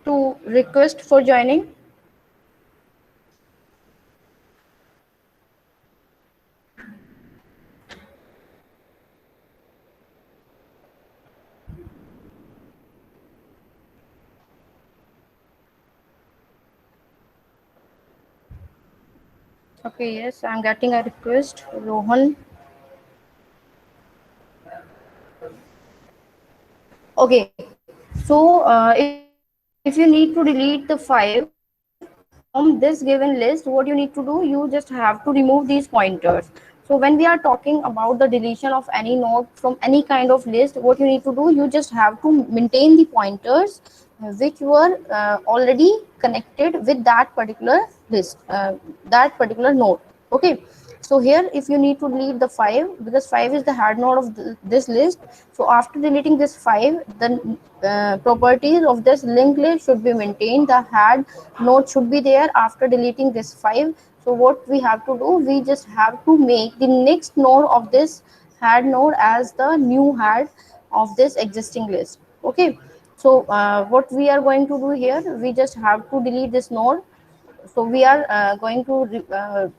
to request for joining. Okay, yes, I'm getting a request. Rohan. Okay, so if you need to delete the 5 from this given list, what you need to do, you just have to remove these pointers. So when we are talking about the deletion of any node from any kind of list, what you need to do, you just have to maintain the pointers which were already connected with that particular list, that particular node. Okay, so here if you need to delete the 5, because 5 is the head node of this list, so after deleting this 5, the properties of this linked list should be maintained. The head node should be there after deleting this 5. So what we have to do, we just have to make the next node of this head node as the new head of this existing list. Okay, so what we are going to do here, we just have to delete this node. So we are going to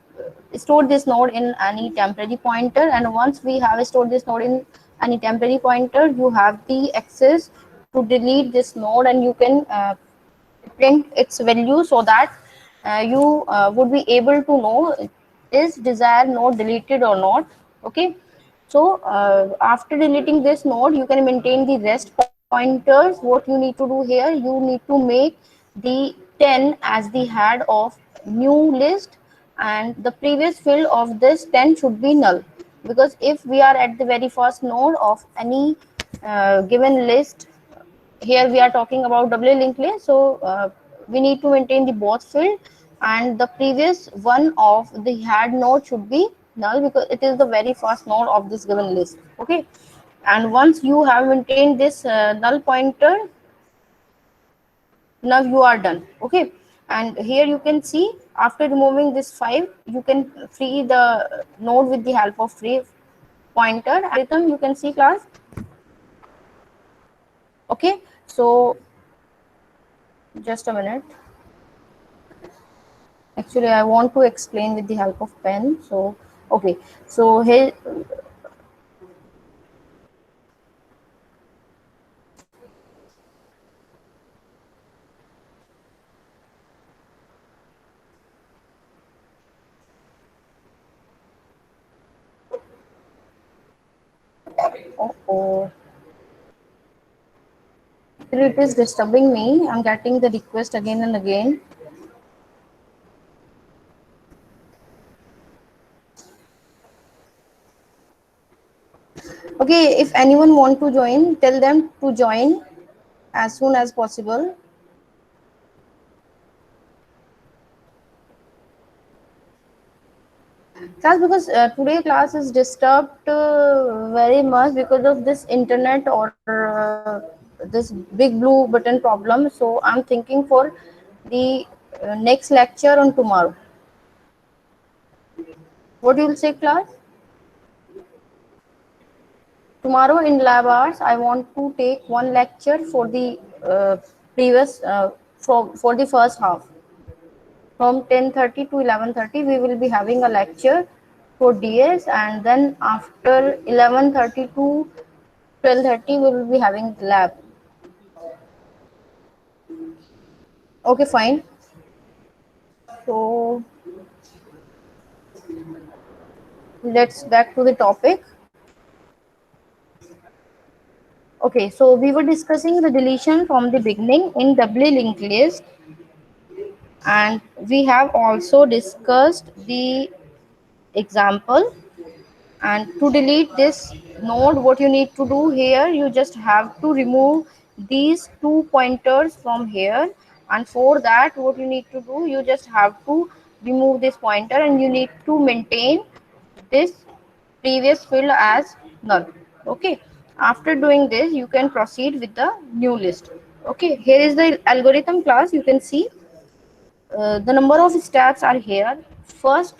store this node in any temporary pointer, and once we have stored this node in any temporary pointer, you have the access to delete this node, and you can print its value, so that you would be able to know is desired node deleted or not. Okay, so after deleting this node, you can maintain the rest pointers. What you need to do here, you need to make the 10 as the head of new list, and the previous field of this 10 should be null, because if we are at the very first node of any given list, here we are talking about doubly linked list, so we need to maintain the both field, and the previous one of the head node should be null, because it is the very first node of this given list. Okay, and once you have maintained this null pointer, now you are done. Okay, and here you can see after removing this 5, you can free the node with the help of free pointer algorithm. You can see class. Okay, so just a minute. Actually, I want to explain with the help of pen. So okay, so here, oh, it is disturbing me. I'm getting the request again and again. Okay, if anyone want to join, tell them to join as soon as possible. Class, because today class is disturbed very much because of this internet or this big blue button problem. So I'm thinking for the next lecture on tomorrow. What you will say, class? Tomorrow in lab hours, I want to take one lecture for the previous for the first half. From 10:30 to 11:30, we will be having a lecture for DS, and then after 11:30 to 12:30, we will be having lab. Okay, fine. So let's back to the topic. Okay, so we were discussing the deletion from the beginning in doubly linked list, and we have also discussed the example. And to delete this node, what you need to do here, you just have to remove these two pointers from here, and for that what you need to do, you just have to remove this pointer, and you need to maintain this previous field as null. Okay, after doing this, you can proceed with the new list. Okay, here is the algorithm, class. You can see the number of steps are here. First,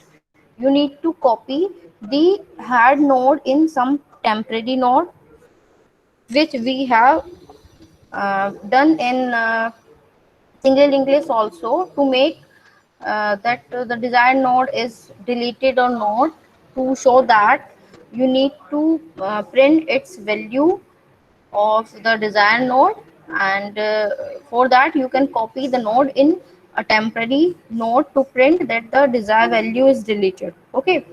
you need to copy the head node in some temporary node, which we have done in single linked list also to make that the desired node is deleted or not. To show that, you need to print its value of the desired node, and for that you can copy the node in a temporary node to print that the desired value is deleted. Okay,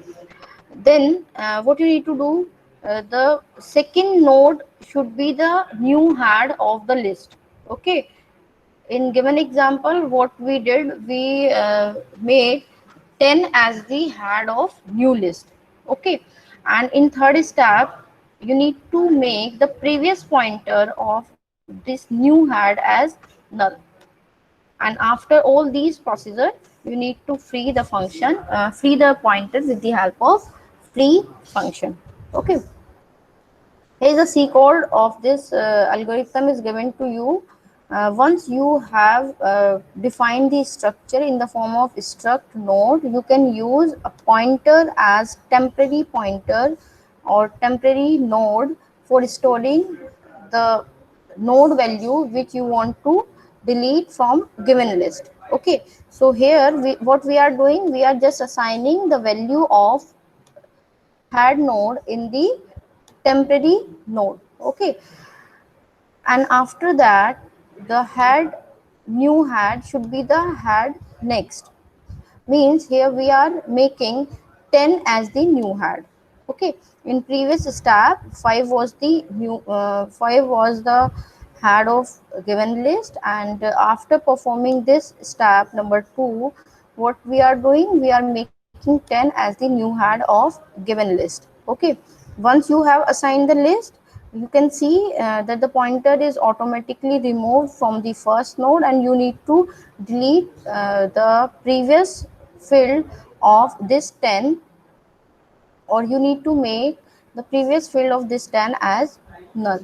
then what you need to do, the second node should be the new head of the list. Okay, in given example what we did, we made 10 as the head of new list. Okay, and in third step you need to make the previous pointer of this new head as null. And after all these procedure, you need to free the function, free the pointer with the help of free function. Okay, here is the C code of this algorithm is given to you. Once you have defined the structure in the form of struct node, you can use a pointer as temporary pointer or temporary node for storing the node value which you want to delete from given list. Okay, so here what we are doing, we are just assigning the value of head node in the temporary node. Okay, and after that the head, new head should be the head next. Means here we are making 10 as the new head. Okay, in previous step 5 was the new 5 was the head of given list, and after performing this step number 2, what we are doing, we are making 10 as the new head of given list. Okay, once you have assigned the list, you can see that the pointer is automatically removed from the first node, and you need to delete the previous field of this 10, or you need to make the previous field of this 10 as null.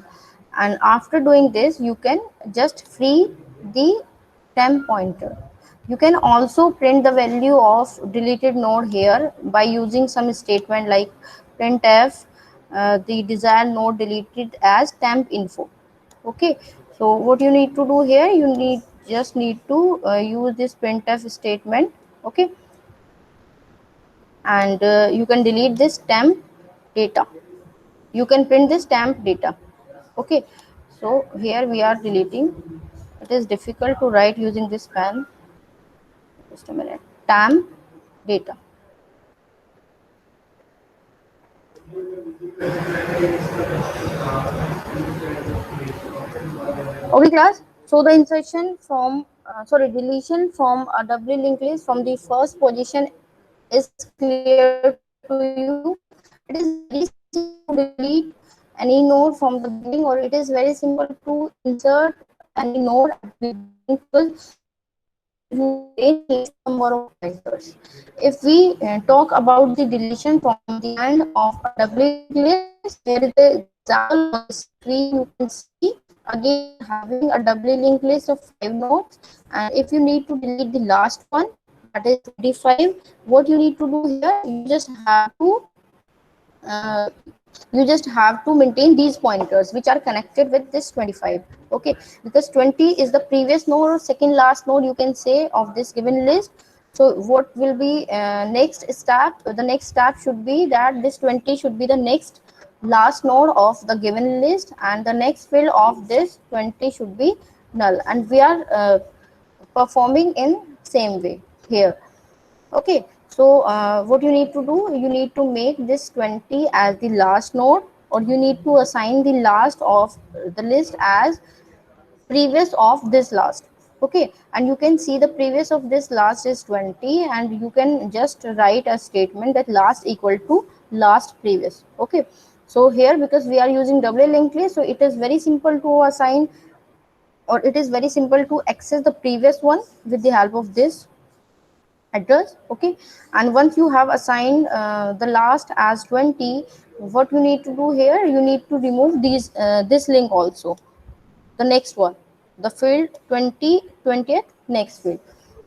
And after doing this, you can just free the temp pointer. You can also print the value of deleted node here by using some statement like printf the desired node deleted as temp info. Okay, so what you need to do here, you need to use this printf statement. Okay, and you can delete this temp data, you can print this temp data. Okay, so here we are deleting, it is difficult to write using this pen, just a minute, temp data. Okay class, so the insertion from deletion from a doubly linked list from the first position is clear to you. It is very simple to delete any node from the beginning, or it is very simple to insert any node at the beginning, because you can maintain least number of pointers. If we talk about the deletion from the end of a doubly linked list, here is the example on the screen. You can see again we are having a doubly linked list of 5 nodes, and if you need to delete the last one, that is 25, what you need to do here, you just have to uh, you just have to maintain these pointers which are connected with this 25. Okay, because 20 is the previous node or second last node, you can say, of this given list. So what will be next step, the next step should be that this 20 should be the next last node of the given list, and the next field of this 20 should be null, and we are performing in same way here. Okay, so what you need to do, you need to make this 20 as the last node, or you need to assign the last of the list as previous of this last. Okay, and you can see the previous of this last is 20, and you can just write a statement that last equal to last previous. Okay, so here because we are using doubly linked list, so it is very simple to assign, or it is very simple to access the previous one with the help of this address. Okay, and once you have assigned the last as 20, what you need to do here, you need to remove these this link also, the next one, the field 20th next field.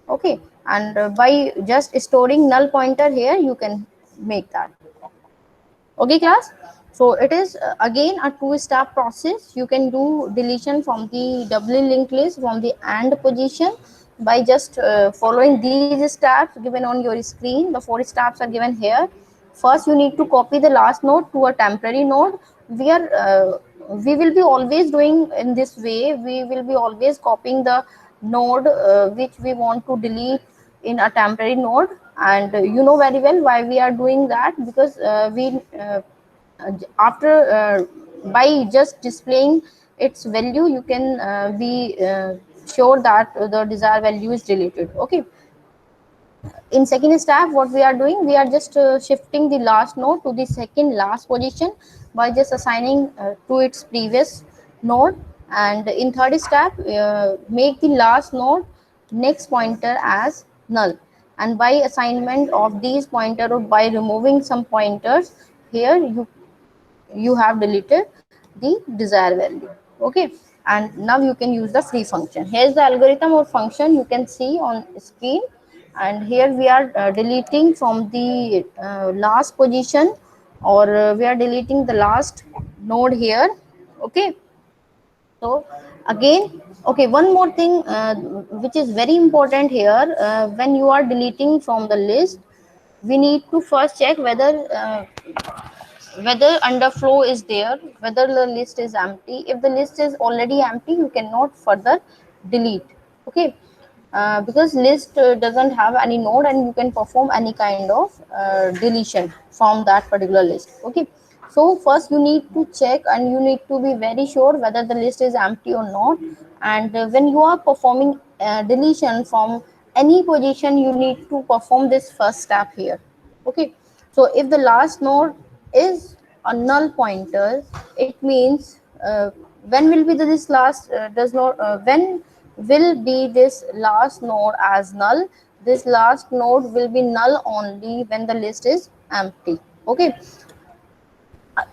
Okay, and by just storing null pointer here, you can make that. Okay class, So it is again a two-step process. You can do deletion from the doubly linked list from the AND position by just following these steps given on your screen. The 4 steps are given here. First, you need to copy the last node to a temporary node. We will be always doing in this way. We will be always copying the node which we want to delete in a temporary node, and you know very well why we are doing that, because we after by just displaying its value you can be sure that the desired value is deleted. Okay, in second step what we are doing, we are just shifting the last node to the second last position by just assigning to its previous node. And in third step, make the last node next pointer as null, and by assignment of these pointer or by removing some pointers here, you have deleted the desired value. Okay, and now you can use the free function. Here's the algorithm or function you can see on screen, and here we are deleting from the last position, or we are deleting the last node here. Okay, so again, okay, one more thing which is very important here, when you are deleting from the list, we need to first check whether underflow is there, whether the list is empty. If the list is already empty, you cannot further delete. Okay, because list doesn't have any node and you can perform any kind of deletion from that particular list. Okay, so first you need to check and you need to be very sure whether the list is empty or not. And when you are performing deletion from any position, you need to perform this first step here. Okay, so if the last node is a null pointer, it means when will be this last does not when will be this last node as null. This last node will be null only when the list is empty. Okay,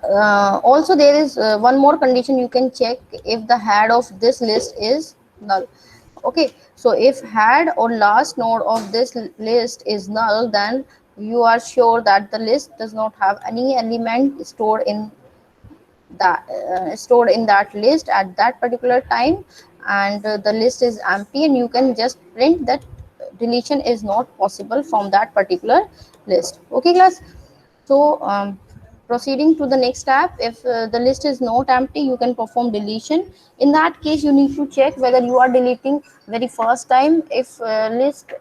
also there is one more condition you can check, if the head of this list is null. Okay, so if head or last node of this list is null, then you are sure that the list does not have any element stored in that list at that particular time, and the list is empty, and you can just print that deletion is not possible from that particular list. Okay class, so proceeding to the next step, if the list is not empty, you can perform deletion. In that case, you need to check whether you are deleting very first time. If list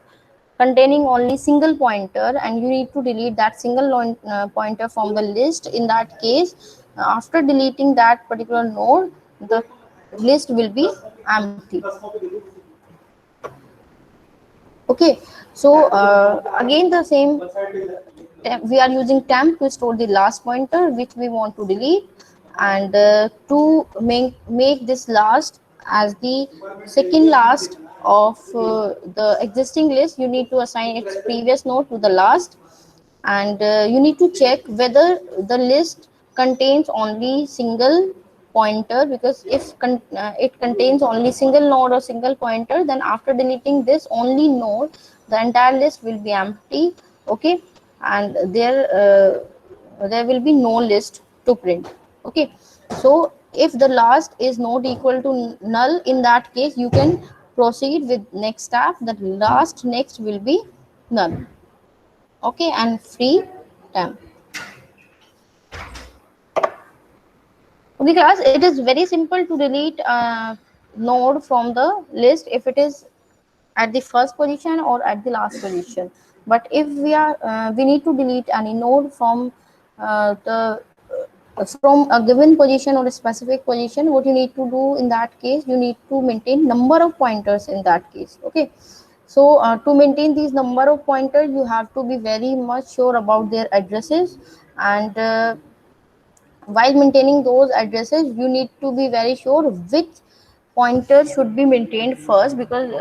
containing only single pointer and you need to delete that single pointer from the list, in that case, after deleting that particular node, the list will be empty. Okay, so again the same, we are using temp to store the last pointer which we want to delete, and to make this last as the second last of the existing list, you need to assign its previous node to the last. And you need to check whether the list contains only single pointer, because if it contains only single node or single pointer, then after deleting this only node, the entire list will be empty. Okay, and there will be no list to print. Okay, so if the last is not equal to null, in that case you can proceed with next step, that last next will be null. Okay, and free temp. Okay class, it is very simple to delete a node from the list if it is at the first position or at the last position. But if we need to delete any node from a given position or a specific position, what you need to do in that case, you need to maintain number of pointers in that case. Okay, so to maintain these number of pointers, you have to be very much sure about their addresses, and while maintaining those addresses, you need to be very sure which pointer should be maintained first, because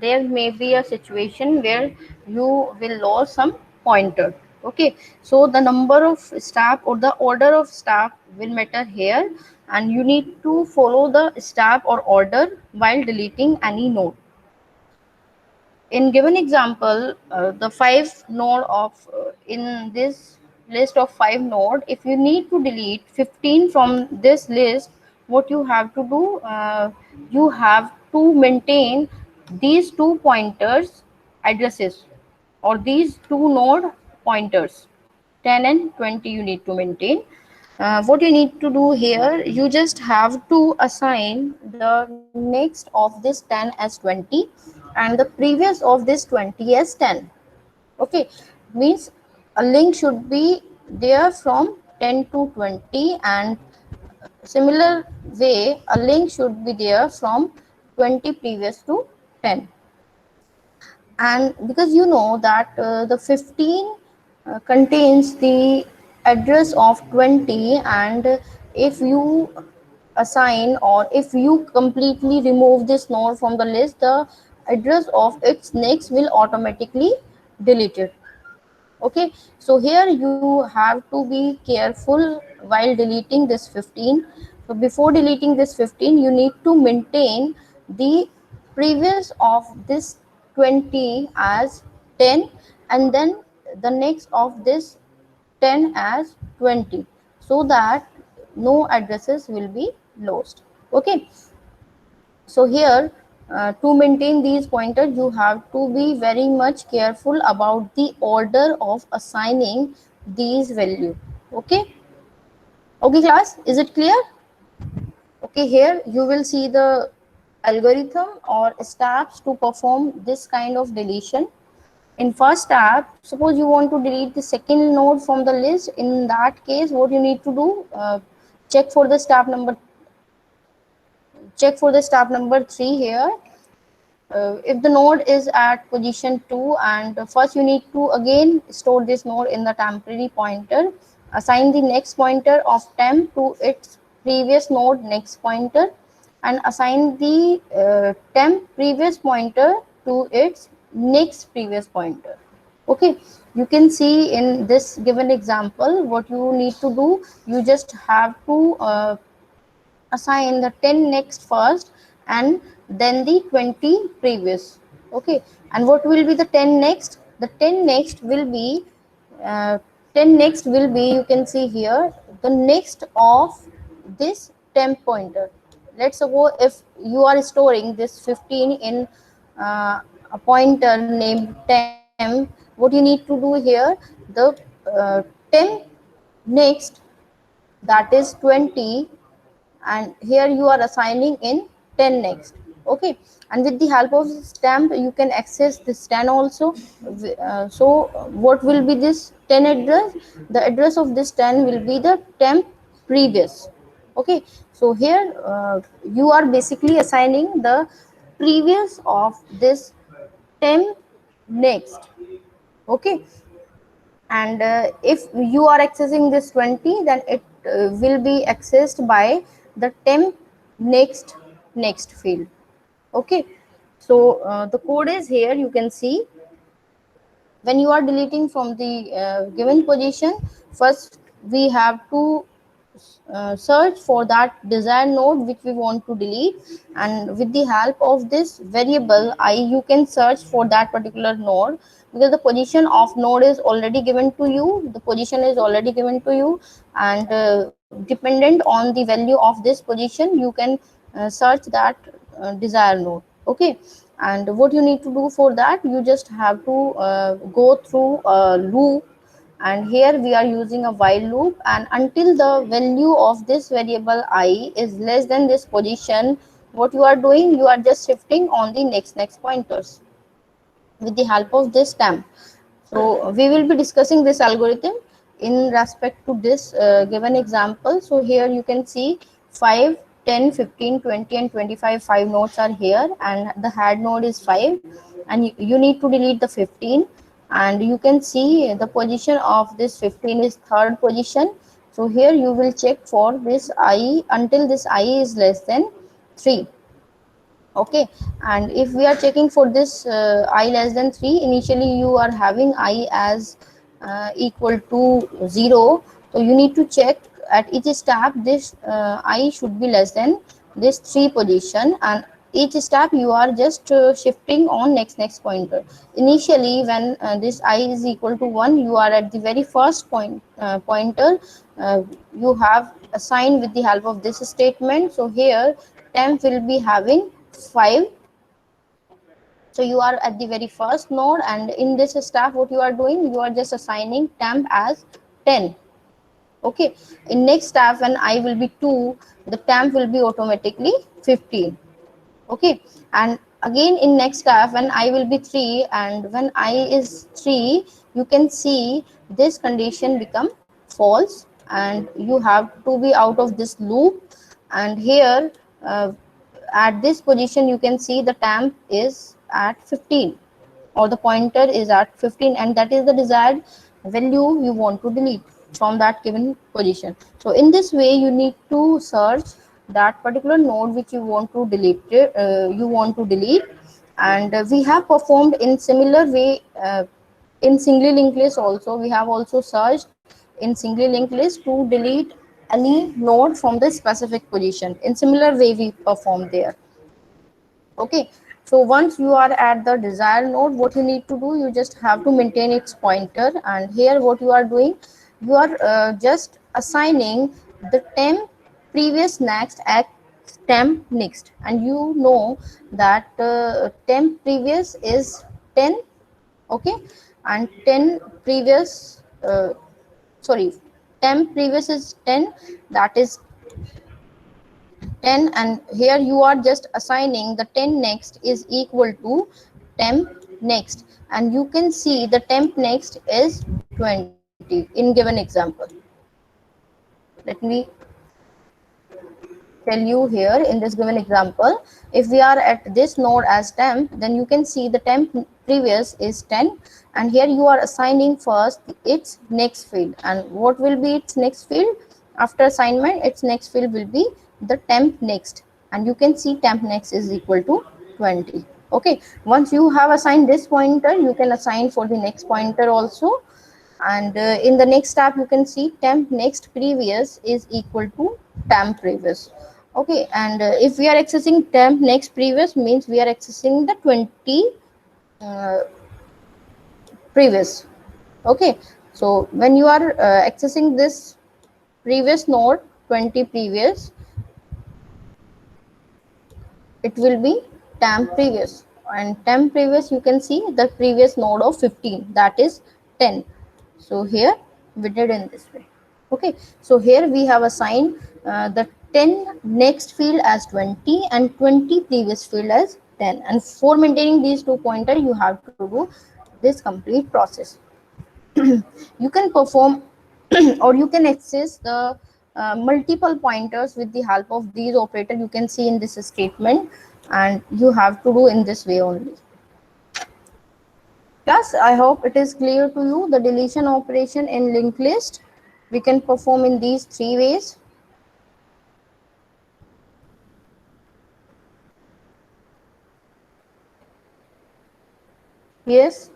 there may be a situation where you will lose some pointer. Okay, so the number of step or the order of step will matter here, and you need to follow the step or order while deleting any node. In given example, the five node of in this list of 5 node, if you need to delete 15 from this list, what you have to do, you have to maintain these two pointers addresses, or these two node pointers, 10 and 20, you need to maintain. What you need to do here, you just have to assign the next of this 10 as 20 and the previous of this 20 as 10. Okay, means a link should be there from 10 to 20, and similar way a link should be there from 20 previous to 10. And because you know that the 15 contains the address of 20, and if you assign or if you completely remove this node from the list, the address of its next will automatically delete it. Okay, so here you have to be careful while deleting this 15. So before deleting this 15, you need to maintain the previous of this 20 as 10, and then the next of this 10 as 20, so that no addresses will be lost. Okay, so here to maintain these pointers, you have to be very much careful about the order of assigning these value. Okay, okay class, is it clear? Okay, here you will see the algorithm or steps to perform this kind of deletion. In first step, suppose you want to delete the second node from the list. In that case, what you need to do, check for the step number, check for the step number 3 here. If the node is at position 2, and first you need to again store this node in the temporary pointer, assign the next pointer of temp to its previous node next pointer, and assign the temp previous pointer to its next previous pointer. Okay, you can see in this given example what you need to do. You just have to assign the 10 next first, and then the 20 previous. Okay, and what will be the 10 next? The 10 next will be uh, 10 next will be, you can see here, the next of this temp pointer. Let's suppose if you are storing this 15 in a pointer named temp, what you need to do here, the temp next, that is 20, and here you are assigning in 10 next. Okay, and with the help of stamp you can access this 10 also. So what will be this 10 address? The address of this 10 will be the temp previous. Okay, so here you are basically assigning the previous of this temp next. Okay, and if you are accessing this 20, then it will be accessed by the temp next field. Okay, so the code is here, you can see. When you are deleting from the given position, first we have to search for that desired node which we want to delete, and with the help of this variable I, you can search for that particular node, because the position of node is already given to you, the position is already given to you, and dependent on the value of this position you can search that desired node. Okay, and what you need to do for that, you just have to go through a loop, and here we are using a while loop, and until the value of this variable I is less than this position, what you are doing, you are just shifting on the next pointers with the help of this temp. So we will be discussing this algorithm in respect to this given example. So here you can see 5, 10, 15, 20 and 25, 5 nodes are here, and the head node is 5, and you need to delete the 15, and you can see the position of this 15 is third position. So here you will check for this I until this I is less than 3. Okay, and if we are checking for this I less than 3, initially you are having I as equal to 0, so you need to check at each step this I should be less than this 3 position, and each step you are just shifting on next pointer. Initially when this I is equal to 1, you are at the very first pointer, uh, you have assigned with the help of this statement. So here temp will be having 5. So you are at the very first node, and in this step what you are doing, you are just assigning temp as 10. Okay, in next step when I will be 2, the temp will be automatically 15. Okay, and again in next step when I will be 3, and when I is 3, you can see this condition become false, and you have to be out of this loop. And here at this position you can see the temp is at 15, or the pointer is at 15, and that is the desired value you want to delete from that given position. So in this way you need to search that particular node which you want to delete. And we have performed in similar way in singly linked list also. We have also searched in singly linked list to delete any node from the specific position. In similar way we perform there. Okay, so once you are at the desired node, what you need to do, you just have to maintain its pointer. And here what you are doing, you are just assigning the temp previous next at temp next, and you know that temp previous is 10. Okay, and 10 previous sorry, temp previous is 10, that is 10, and here you are just assigning the 10 next is equal to temp next, and you can see the temp next is 20 in given example. Let me tell you here in this given example. If we are at this node as temp, then you can see the temp previous is 10, and here you are assigning first its next field. And what will be its next field after assignment? Its next field will be the temp next, and you can see temp next is equal to 20. Okay, once you have assigned this pointer, you can assign for the next pointer also. And in the next step you can see temp next previous is equal to temp previous. Okay, and if we are accessing temp next previous, means we are accessing the 20 uh, previous. Okay, so when you are accessing this previous node 20 previous, it will be temp previous, and temp previous you can see the previous node of 15, that is 10. So here we did in this way. Okay, so here we have assigned the 10 next field as 20 and 20 previous field as 10, and for maintaining these two pointer you have to do this complete process. You can perform or you can access the multiple pointers with the help of these operator you can see in this statement, and you have to do in this way only. Yes, I hope it is clear to you. The deletion operation in linked list we can perform in these three ways. Yes.